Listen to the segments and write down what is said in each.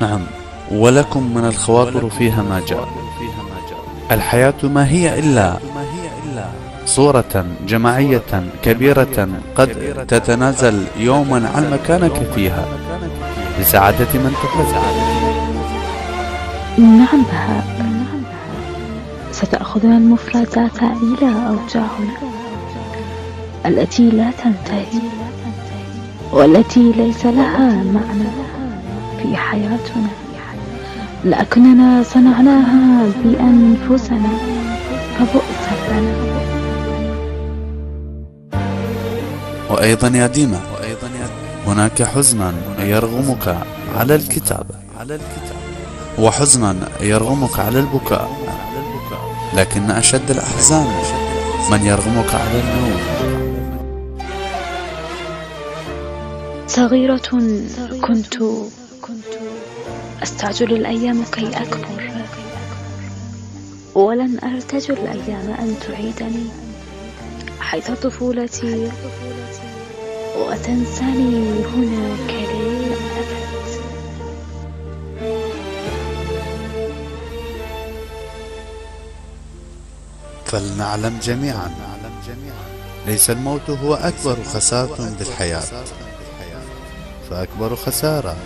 نعم، ولكم من الخواطر فيها ما جاء. الحياة ما هي إلا صورة جماعية كبيرة قد تتنازل يوما عن مكانك فيها لسعادة من تحب. نعم بهاء، ستأخذنا المفردات إلى أوجاعنا التي لا تنتهي والتي ليس لها معنى في حياتنا، لكننا صنعناها بأنفسنا فبؤسا لنا. وأيضا يا ديما، هناك حزنا يرغمك على الكتابة، وحزنا يرغمك على البكاء، لكن أشد الأحزان من يرغمك على النوم. صغيرة كنت أستعجل الأيام كي أكبر، ولن أرتجل الأيام أن تعيدني حيث طفولتي وتنساني هناك للأبد. فلنعلم جميعا، ليس الموت هو أكبر خسارة بالحياة، فأكبر خسارة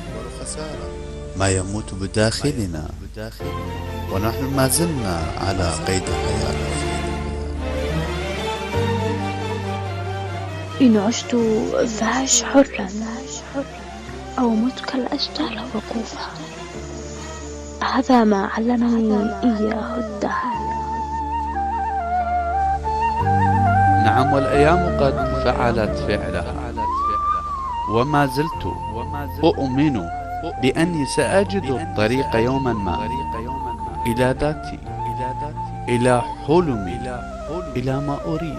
ما يموت بداخلنا ونحن ما زلنا على قيد الحياة. إن عشت فعش حرا أو مت كالأشجار وقوفا، هذا ما علمني إياه الدهر. نعم، والأيام قد فعلت فعلها، وما زلت أؤمن بأني سأجد الطريق يوما ما إلى ذاتي، إلى حلمي، إلى ما أريد.